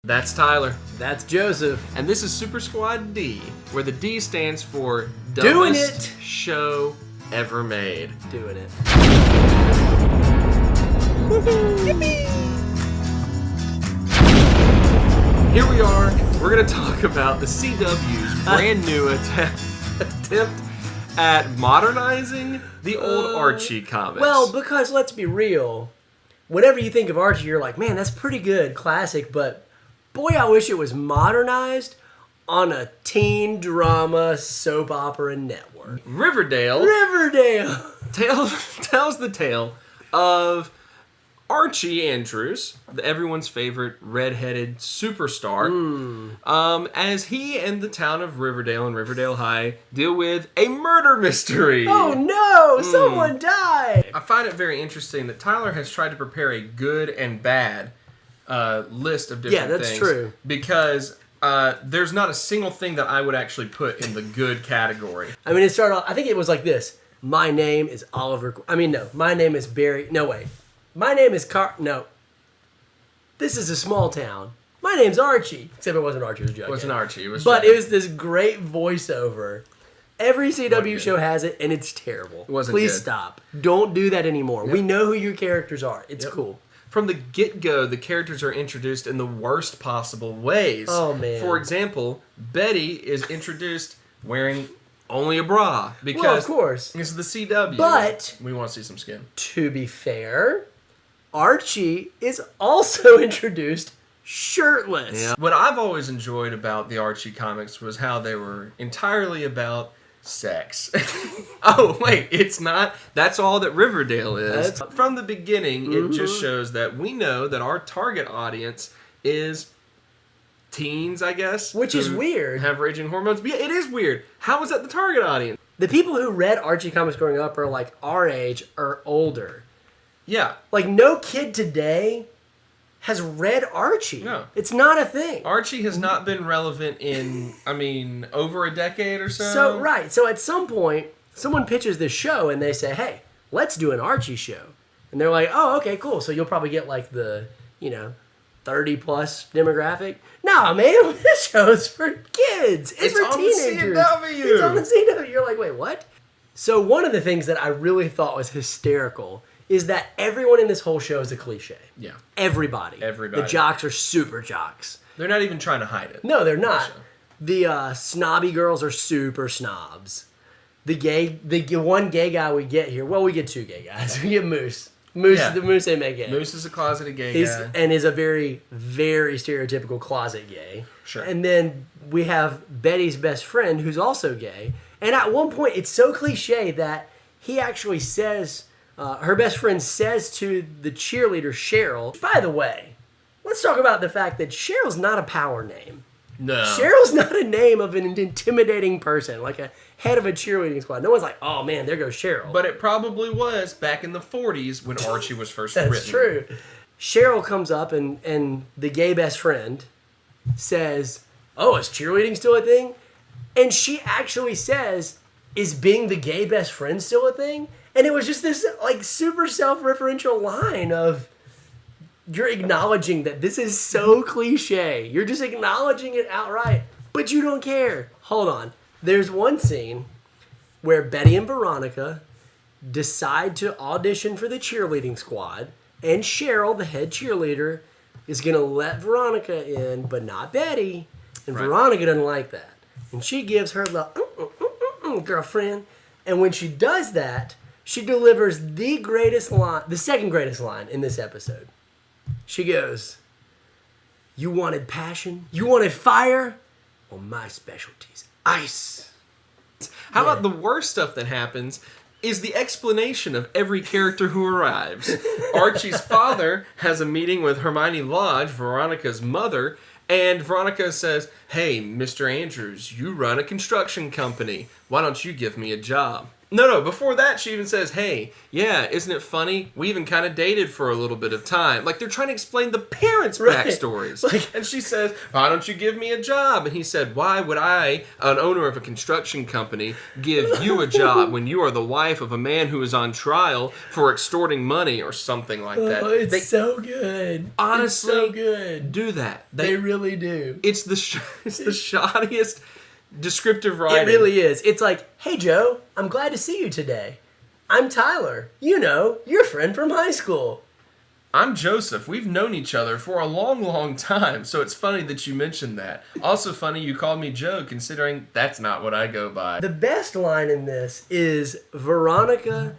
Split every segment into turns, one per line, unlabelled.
That's Tyler.
That's Joseph.
And this is Super Squad D, where the D stands for
Doing
Dumbest
It
Show Ever Made.
Doing it.
Here we are. We're going to talk about the CW's brand new attempt at modernizing the old Archie comics.
Well, because let's be real, whenever you think of Archie, you're like, man, that's pretty good, classic, but boy, I wish it was modernized on a teen drama soap opera network.
Riverdale tells the tale of Archie Andrews, everyone's favorite red-headed superstar, as he and the town of Riverdale and Riverdale High deal with a murder mystery.
Oh no, someone died!
I find it very interesting that Tyler has tried to prepare a good and bad list of different things.
Yeah, that's true.
Because there's not a single thing that I would actually put in the good category.
I mean, it started off, I think it was like this. My name is Oliver... my name is Barry... No, wait. My name is No. This is a small town. My name's Archie. Except it wasn't Archie, it was Jughead.
It wasn't Archie. It was
But
Jughead.
it was this great voiceover. Every CW show has it, and it's terrible.
It wasn't
Please
good.
stop. Don't do that anymore.
Yep.
We know who your characters are. It's cool.
From the get-go, the characters are introduced in the worst possible ways.
Oh, man.
For example, Betty is introduced wearing only a bra. Because
Well, of course.
This is the CW.
But
we want to see some skin.
To be fair, Archie is also introduced shirtless.
Yeah. What I've always enjoyed about the Archie comics was how they were entirely about sex. Oh, wait, it's not. That's all that Riverdale is. From the beginning, it just shows that we know that our target audience is teens, I guess.
Which is weird.
Have raging hormones. But yeah, it is weird. How is that the target audience?
The people who read Archie comics growing up are like our age or older.
Yeah.
Like, no kid today has read Archie.
No.
It's not a thing.
Archie has not been relevant in, over a decade or so.
So at some point, someone pitches this show and they say, hey, let's do an Archie show. And they're like, oh, okay, cool. So you'll probably get like the, 30-plus demographic. Nah, man, this show's for kids. It's for teenagers.
The CW.
It's on the CW. You're like, wait, what? So one of the things that I really thought was hysterical is that everyone in this whole show is a cliche.
Yeah.
Everybody. The jocks are super jocks.
They're not even trying to hide it.
No, they're not. The snobby girls are super snobs. The one gay guy we get here, well, we get two gay guys. We get Moose. The Moose ain't gay.
Moose is a closeted gay guy.
And is a very, very stereotypical closet gay.
Sure.
And then we have Betty's best friend, who's also gay. And at one point, it's so cliche that he actually says... her best friend says to the cheerleader, Cheryl, by the way, let's talk about the fact that Cheryl's not a power name.
No.
Cheryl's not a name of an intimidating person, like a head of a cheerleading squad. No one's like, oh man, there goes Cheryl.
But it probably was back in the 40s when Archie was first written.
That's true. Cheryl comes up and the gay best friend says, oh, is cheerleading still a thing? And she actually says, is being the gay best friend still a thing? And it was just this like super self-referential line of you're acknowledging that this is so cliche. You're just acknowledging it outright, but you don't care. Hold on. There's one scene where Betty and Veronica decide to audition for the cheerleading squad, and Cheryl, the head cheerleader, is going to let Veronica in, but not Betty. And Veronica doesn't like that. And she gives her the girlfriend. And when she does that, she delivers the second greatest line in this episode. She goes, you wanted passion? You wanted fire? Well, my specialty's ice.
How about the worst stuff that happens is the explanation of every character who arrives. Archie's father has a meeting with Hermione Lodge, Veronica's mother, and Veronica says, hey, Mr. Andrews, you run a construction company. Why don't you give me a job? No, before that, she even says, hey, yeah, isn't it funny? We even kind of dated for a little bit of time. Like, they're trying to explain the parents' backstories. And she says, why don't you give me a job? And he said, why would I, an owner of a construction company, give you a job when you are the wife of a man who is on trial for extorting money or something like that?
Oh, it's so good.
Honestly,
it's so good.
Do that.
They really do.
It's the shoddiest descriptive writing.
It really is. It's like, hey, Joe, I'm glad to see you today. I'm Tyler. You know, your friend from high school.
I'm Joseph. We've known each other for a long, long time, so it's funny that you mentioned that. Also funny you called me Joe, considering that's not what I go by.
The best line in this is Veronica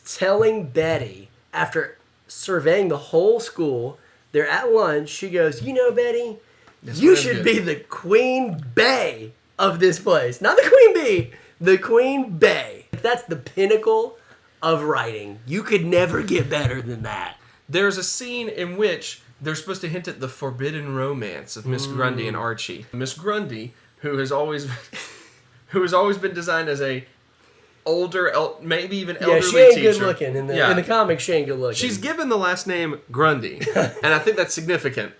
telling Betty, after surveying the whole school, they're at lunch, she goes, you know, Betty, you should be the queen bee of this place. Not the queen bee, the queen bee. That's the pinnacle of writing. You could never get better than that.
There's a scene in which they're supposed to hint at the forbidden romance of Miss Grundy and Archie. Miss Grundy, who has always been designed as a older, maybe even elderly teacher.
Yeah, she ain't good looking. In the comics, she ain't good looking.
She's given the last name Grundy, and I think that's significant.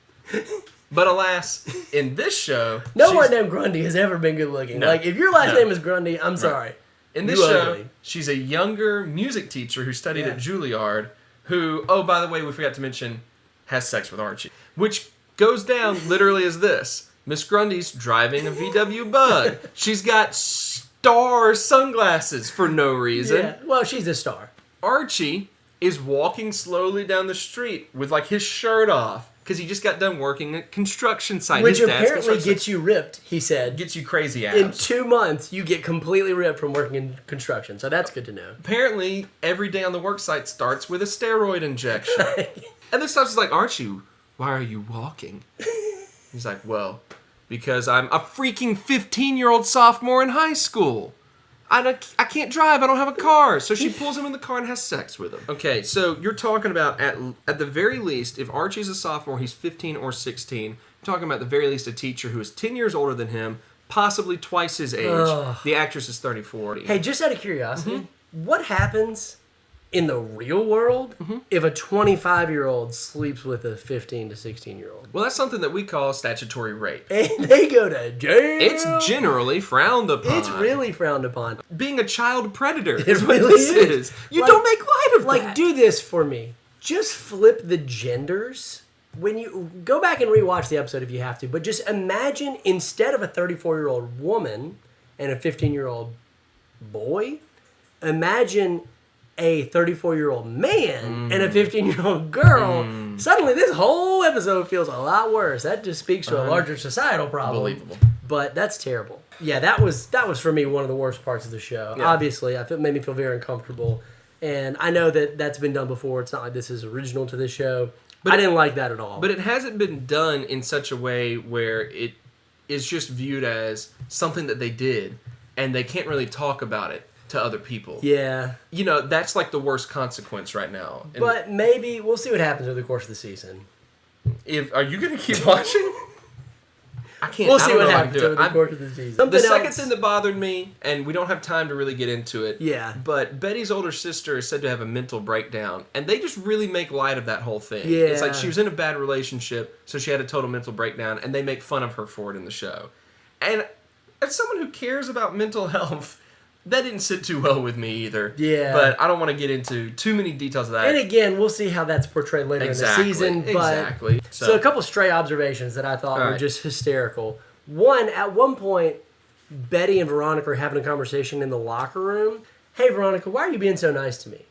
But alas, in this show,
no one named Grundy has ever been good looking.
No,
like, if your last name is Grundy, I'm sorry.
In this show, she's a younger music teacher who studied at Juilliard, who, oh, by the way, we forgot to mention, has sex with Archie. Which goes down literally as this. Miss Grundy's driving a VW Bug. She's got star sunglasses for no reason.
Yeah, well, she's a star.
Archie is walking slowly down the street with, like, his shirt off. Because he just got done working at construction site.
Which apparently gets you ripped, he said.
Gets you crazy abs.
In 2 months, you get completely ripped from working in construction. So that's good to know.
Apparently, every day on the work site starts with a steroid injection. And this stuff's like, Archie, why are you walking? He's like, well, because I'm a freaking 15-year-old sophomore in high school. I can't drive. I don't have a car. So she pulls him in the car and has sex with him. Okay, so you're talking about, at the very least, if Archie's a sophomore, he's 15 or 16. You're talking about, at the very least, a teacher who is 10 years older than him, possibly twice his age. Ugh. The actress is 34.
Hey, just out of curiosity, what happens in the real world if a 25-year-old sleeps with a 15 to 16-year-old?
Well, that's something that we call statutory rape.
And they go to jail.
It's generally frowned upon.
It's really frowned upon.
Being a child predator
is what this is.
You don't make light of that.
Like, do this for me. Just flip the genders. When you go back and rewatch the episode if you have to, but just imagine, instead of a 34-year-old woman and a 15-year-old boy, imagine a 34-year-old man and a 15-year-old girl. Suddenly this whole episode feels a lot worse. That just speaks to a larger societal problem.
Unbelievable.
But that's terrible. Yeah, that was for me one of the worst parts of the show. Yeah. Obviously, it made me feel very uncomfortable. And I know that that's been done before. It's not like this is original to this show. But I didn't like that at all.
But it hasn't been done in such a way where it is just viewed as something that they did, and they can't really talk about it to other people.
Yeah.
You know, that's like the worst consequence right now. And
but maybe we'll see what happens over the course of the season.
Are you going to keep watching? I can't.
We'll see what happens over the course of the season.
The second thing that bothered me, and we don't have time to really get into it.
Yeah.
But Betty's older sister is said to have a mental breakdown, and they just really make light of that whole thing.
Yeah.
It's like she was in a bad relationship, so she had a total mental breakdown, and they make fun of her for it in the show. And as someone who cares about mental health, that didn't sit too well with me either.
Yeah.
But I don't want to get into too many details of that.
And again, we'll see how that's portrayed later in the season. But,
exactly.
So a couple stray observations that I thought were just hysterical. One, at one point, Betty and Veronica are having a conversation in the locker room. Hey, Veronica, why are you being so nice to me?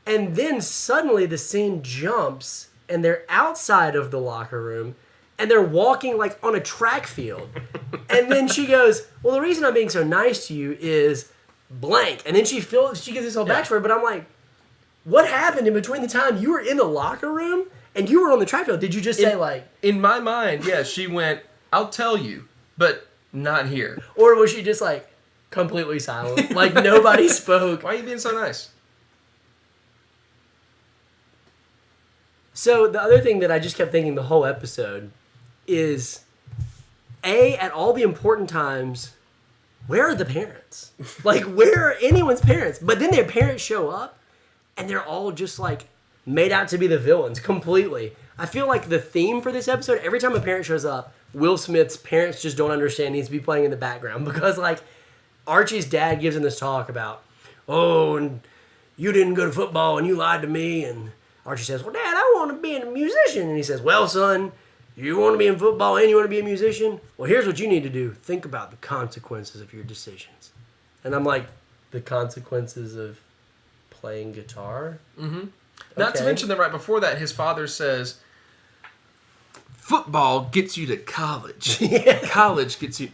And then suddenly the scene jumps, and they're outside of the locker room, and they're walking like on a track field. And then she goes, well, the reason I'm being so nice to you is blank. And then she gives this whole backstory, but I'm like, what happened in between the time you were in the locker room and you were on the track field? Did you just say like...
In my mind, yeah, she went, I'll tell you, but not here.
Or was she just like completely silent? Like nobody spoke.
Why are you being so nice?
So the other thing that I just kept thinking the whole episode is, at all the important times, where are the parents? Like, where are anyone's parents? But then their parents show up, and they're all just, like, made out to be the villains completely. I feel like the theme for this episode, every time a parent shows up, Will Smith's parents just don't understand, needs to be playing in the background. Because, like, Archie's dad gives him this talk about, oh, and you didn't go to football, and you lied to me. And Archie says, well, Dad, I want to be a musician. And he says, well, son, you want to be in football and you want to be a musician? Well, here's what you need to do. Think about the consequences of your decisions. And I'm like, the consequences of playing guitar?
Mm-hmm. Not to mention that right before that, his father says, football gets you to college.
Yeah.
College gets you...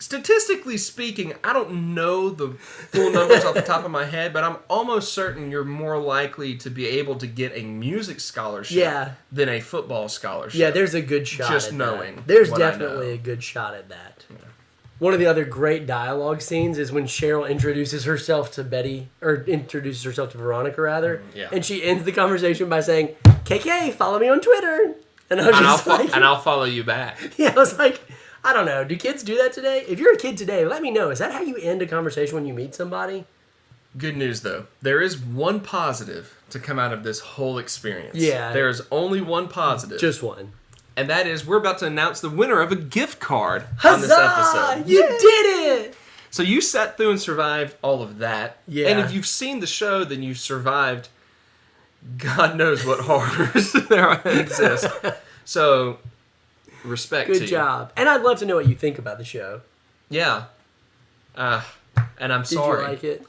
Statistically speaking, I don't know the full numbers off the top of my head, but I'm almost certain you're more likely to be able to get a music scholarship than a football scholarship.
Yeah, there's a good shot
just
at
knowing
that. There's definitely a good shot at that. Yeah. One of the other great dialogue scenes is when Cheryl introduces herself to introduces herself to Veronica, rather. And she ends the conversation by saying, KK, follow me on Twitter. And
I'll follow you back.
Yeah, I was like... I don't know. Do kids do that today? If you're a kid today, let me know. Is that how you end a conversation when you meet somebody?
Good news, though. There is one positive to come out of this whole experience.
Yeah.
There is only one positive.
Just one.
And that is we're about to announce the winner of a gift card
Huzzah!
On this episode.
You did it!
So you sat through and survived all of that.
Yeah.
And if you've seen the show, then you've survived God knows what horrors there exist. So... respect to you.
Good job. And I'd love to know what you think about the show.
Yeah. And I'm sorry.
Did you like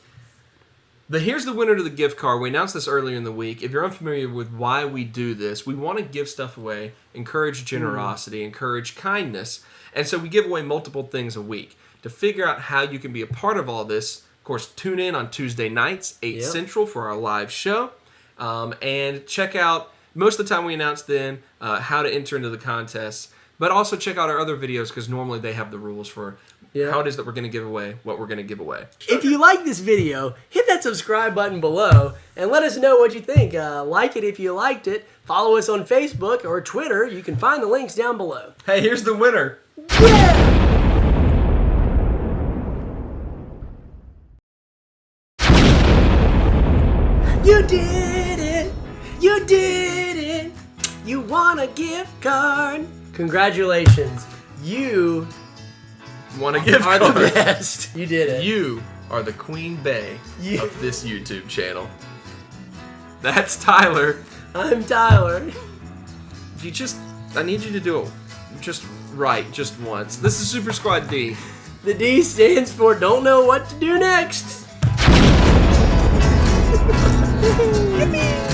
it?
Here's the winner to the gift card. We announced this earlier in the week. If you're unfamiliar with why we do this, we want to give stuff away, encourage generosity, encourage kindness. And so we give away multiple things a week. To figure out how you can be a part of all this, of course, tune in on Tuesday nights, 8 Central for our live show. And check out, most of the time we announce then, how to enter into the contests. But also check out our other videos because normally they have the rules for how it is that we're going to give away what we're going to give away.
If you like this video, hit that subscribe button below and let us know what you think. Like it if you liked it. Follow us on Facebook or Twitter. You can find the links down below.
Hey, here's the winner.
Yeah! You did it! You did it! You won a gift card! Congratulations. You
want a gift card.
Are the best. You did it.
You are the Queen Bey of this YouTube channel. That's Tyler.
I'm Tyler.
I need you to do it just right, just once. This is Super Squad D.
The D stands for don't know what to do next. Yippee!